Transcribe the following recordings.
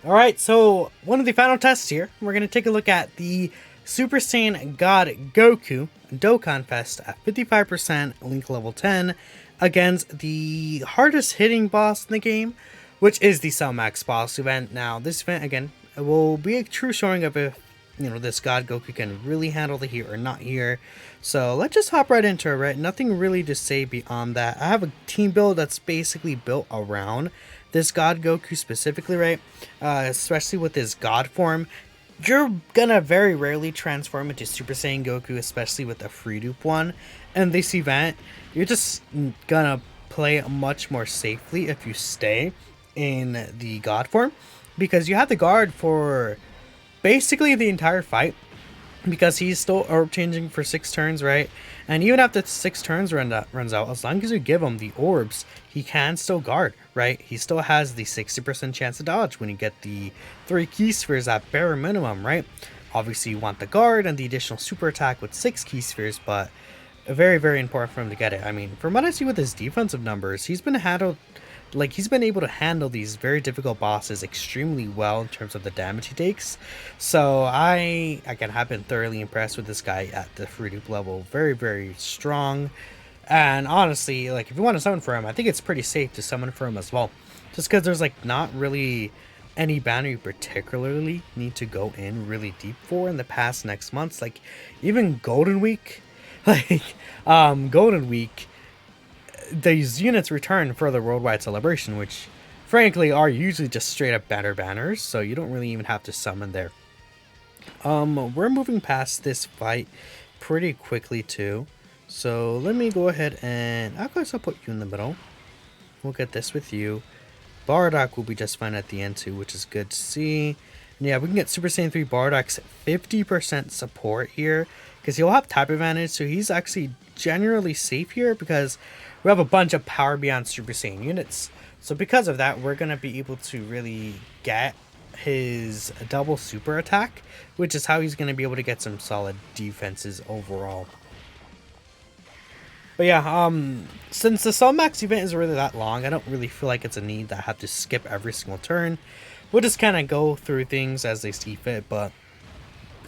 Alright, so one of the final tests here, we're going to take a look at the Super Saiyan God Goku Dokkan Fest at 55% Link level 10 against the hardest hitting boss in the game, which is the Cell Max boss event. Now, this event, again, will be a true showing of if, this God Goku can really handle the heat or not here. So let's just hop right into it, right? Nothing really to say beyond that. I have a team build that's basically built around this God Goku specifically, right? Especially with his God form. You're gonna very rarely transform into Super Saiyan Goku, especially with the free dupe one. And this event, you're just gonna play much more safely if you stay in the God form, because you have the guard for basically the entire fight, because he's still orb changing for 6 turns, right? And even after 6 turns runs out, as long as you give him the orbs, he can still guard, right? He still has the 60% chance to dodge when you get the 3 key spheres at bare minimum, right? Obviously, you want the guard and the additional super attack with 6 key spheres, but very, very important for him to get it. I mean, from what I see with his defensive numbers, he's been able to handle these very difficult bosses extremely well in terms of the damage he takes. So I again have been thoroughly impressed with this guy at the free dupe level. Very, very strong. And honestly, like, if you want to summon for him, I think it's pretty safe to summon for him as well. Just because there's like not really any banner you particularly need to go in really deep for in the past next months. Like even Golden Week, like Golden Week, these units return for the worldwide celebration, which frankly are usually just straight up banner banners, so you don't really even have to summon there. We're moving past this fight pretty quickly too, so let me go ahead and I'll put you in the middle. We'll get this with you. Bardock will be just fine at the end too, which is good to see. And yeah, we can get Super Saiyan 3 Bardock's 50% support here, because he'll have type advantage, so he's actually generally safe here because we have a bunch of power beyond Super Saiyan units. So because of that, we're going to be able to really get his double super attack, which is how he's going to be able to get some solid defenses overall. But yeah, since the Cell Max event is really that long, I don't really feel like it's a need that I have to skip every single turn. We'll just kind of go through things as they see fit, but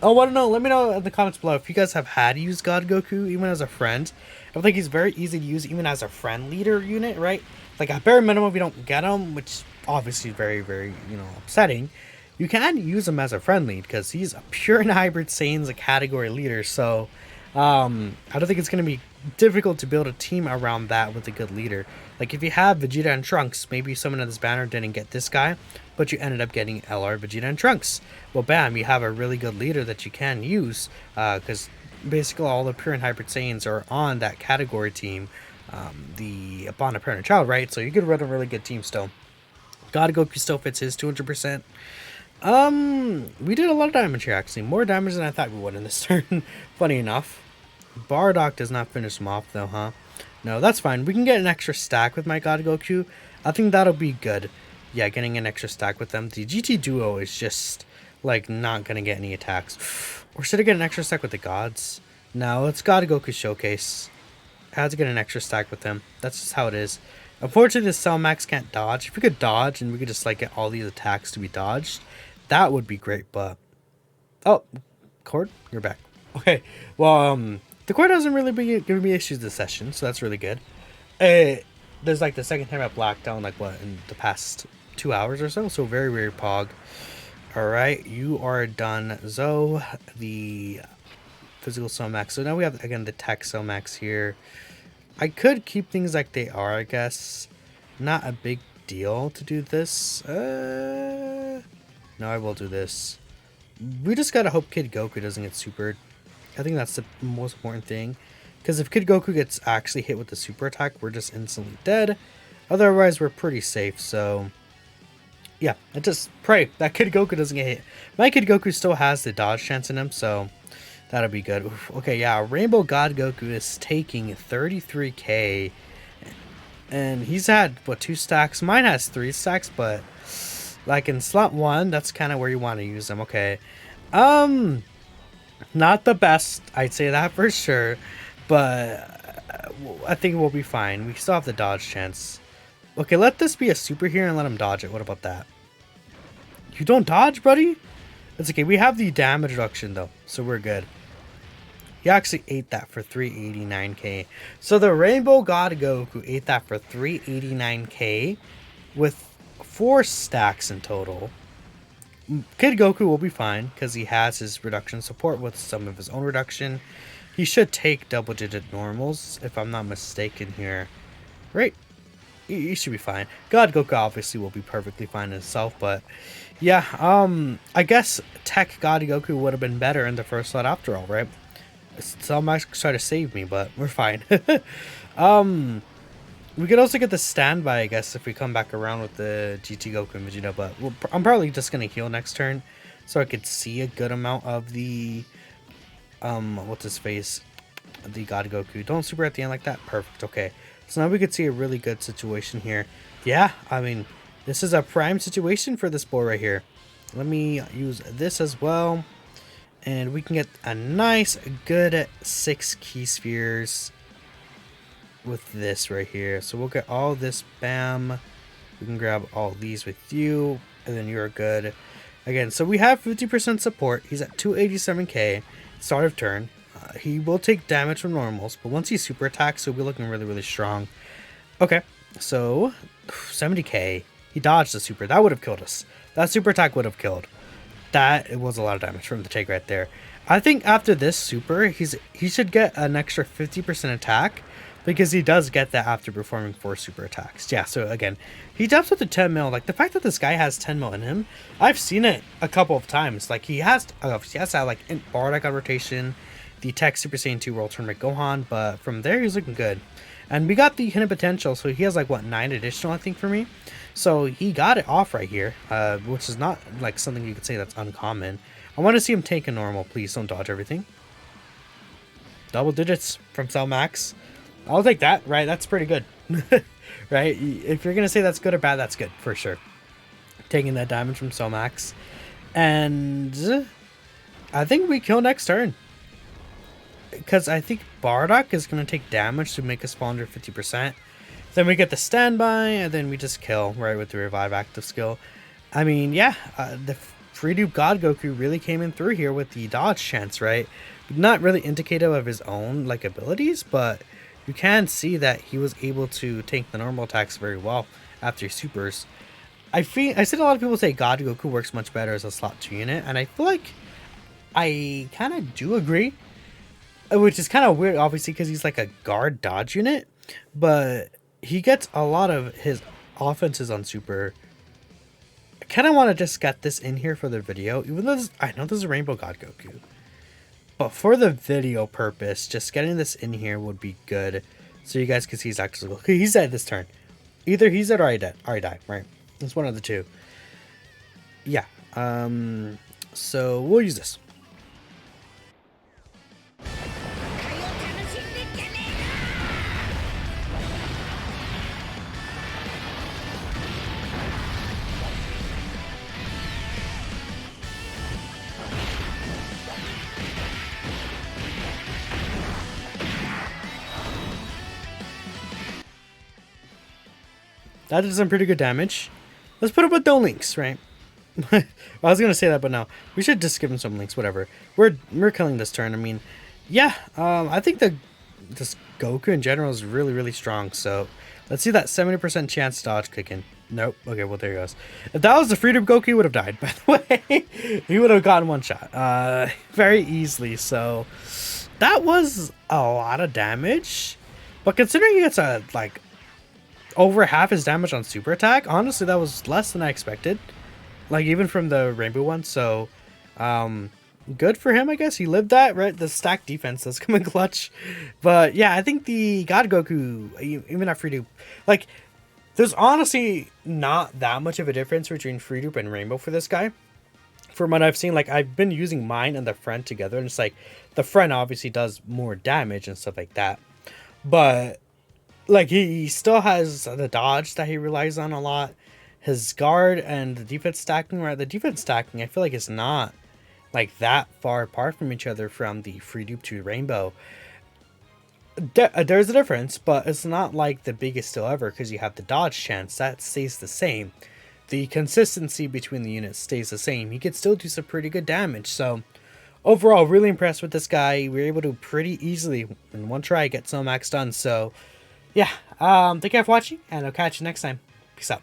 I want to know, let me know in the comments below if you guys have had used God Goku even as a friend. I think he's very easy to use even as a friend leader unit, right? Like at bare minimum, if you don't get him, which obviously is very, very, upsetting, you can use him as a friend lead because he's a pure and hybrid Saiyan's a category leader. So I don't think it's going to be difficult to build a team around that with a good leader. Like if you have Vegeta and Trunks, maybe someone in this banner didn't get this guy, but you ended up getting LR, Vegeta, and Trunks. Well, bam, you have a really good leader that you can use, because basically all the pure and hybrid Saiyans are on that category team, the Bond of Parent and Child, right? So you could run a really good team still. God Goku still fits his 200%. We did a lot of damage here, actually. More damage than I thought we would in this turn, funny enough. Bardock does not finish him off, though, huh? No, that's fine. We can get an extra stack with my God Goku. I think that'll be good. Yeah, getting an extra stack with them. The GT Duo is just, like, not gonna get any attacks. Or should I get an extra stack with the gods? No, it's God Goku Showcase. I had to get an extra stack with them. That's just how it is. Unfortunately, the Cell Max can't dodge. If we could dodge and we could just, like, get all these attacks to be dodged, that would be great, but... Oh, Cord, you're back. Okay, well, the core hasn't really been giving me issues this session, so that's really good. There's like the second time I blacked down, like what, in the past 2 hours or so very, very pog. Alright, you are done, Zoe, the physical Cell Max. So now we have, again, the tech Cell Max here. I could keep things like they are, I guess. Not a big deal to do this. No, I will do this. We just gotta hope Kid Goku doesn't get supered. I think that's the most important thing, because if Kid Goku gets actually hit with the super attack, we're just instantly dead. Otherwise, we're pretty safe. So yeah, I just pray that Kid Goku doesn't get hit. My Kid Goku still has the dodge chance in him, so that'll be good. Oof. Okay, yeah, Rainbow God Goku is taking 33k, and he's had what, 2 stacks? Mine has 3 stacks, but like in slot 1, that's kind of where you want to use them. Okay, not the best, I'd say that for sure, but I think we'll be fine. We still have the dodge chance. Okay, let this be a super here and let him dodge it. What about that? You don't dodge, buddy? It's okay. We have the damage reduction, though, so we're good. He actually ate that for 389k. So the Rainbow God Goku ate that for 389k with 4 stacks in total. Kid Goku will be fine because he has his reduction support with some of his own reduction. He should take double-digit normals, if I'm not mistaken here. Right? He should be fine. God Goku obviously will be perfectly fine himself, but yeah, I guess Tech God Goku would have been better in the first slot after all, right? Cell Max try to save me, but we're fine. We could also get the standby, I guess, if we come back around with the GT Goku and Vegeta, but I'm probably just gonna heal next turn so I could see a good amount of the what's his face? The God Goku. Don't super at the end like that. Perfect. Okay. So now we could see a really good situation here. Yeah, I mean, this is a prime situation for this boy right here. Let me use this as well. And we can get a nice, good 6 key spheres with this right here. So we'll get all this, bam. We can grab all these with you, and then you're good. Again, so we have 50% support. He's at 287k, start of turn. He will take damage from normals, but once he super attacks, he'll be looking really, really strong. Okay, so 70k. He dodged the super. That would have killed us. That super attack would have killed. That, it was a lot of damage from the take right there. I think after this super, he should get an extra 50% attack because he does get that after performing 4 super attacks. Yeah, so again, he jumps with the 10 mil. Like, the fact that this guy has 10 mil in him, I've seen it a couple of times. Like, he has to have, like, Bardock on rotation, the Tech Super Saiyan 2 World Tournament Gohan, but from there, he's looking good. And we got the hidden potential, so he has, like, what, 9 additional, I think, for me? So he got it off right here, which is not, like, something you could say that's uncommon. I want to see him take a normal. Please don't dodge everything. Double digits from Cell Max. I'll take that, right? That's pretty good. Right? If you're going to say that's good or bad, that's good, for sure. Taking that damage from Cell Max. And I think we kill next turn. Because I think Bardock is going to take damage to make us fall under 50%. Then we get the standby, and then we just kill, right, with the revive active skill. I mean, yeah, the Free Dupe God Goku really came in through here with the dodge chance, right? Not really indicative of his own, like, abilities, but you can see that he was able to take the normal attacks very well after supers. I seen a lot of people say God Goku works much better as a slot 2 unit, and I feel like I kind of do agree. Which is kind of weird, obviously, because he's like a guard dodge unit, but he gets a lot of his offenses on super. I kind of want to just get this in here for the video, even though I know this is a Rainbow God Goku. But for the video purpose, just getting this in here would be good, so you guys can see he's actually, he's dead this turn. Either he's dead or I die, right? It's one of the two. Yeah, so we'll use this. That did some pretty good damage. Let's put up with no links, right? I was gonna say that, but no. We should just give him some links, whatever. We're killing this turn. I mean, yeah, I think this Goku in general is really, really strong. So let's see that 70% chance dodge kick in. Nope. Okay, well, there he goes. If that was the Freedom Goku, he would have died, by the way. He would have gotten one shot very easily. So that was a lot of damage. But considering he gets a, like, over half his damage on super attack, honestly, that was less than I expected. Like, even from the Rainbow one. So, good for him, I guess. He lived that, right? The stack defense does come in clutch. But, yeah, I think the God Goku, even at Free Dupe, like, there's honestly not that much of a difference between Free Dupe and Rainbow for this guy. From what I've seen, like, I've been using mine and the friend together, and it's like, the friend obviously does more damage and stuff like that. But, like, he still has the dodge that he relies on a lot. His guard and the defense stacking, right? The defense stacking, I feel like it's not, like, that far apart from each other from the Free Dupe to Rainbow. There's a difference, but it's not, like, the biggest deal ever, because you have the dodge chance. That stays the same. the consistency between the units stays the same, he could still do some pretty good damage. So overall, really impressed with this guy. We were able to pretty easily, in one try, get some max done. So yeah, thank you for watching, and I'll catch you next time. Peace out.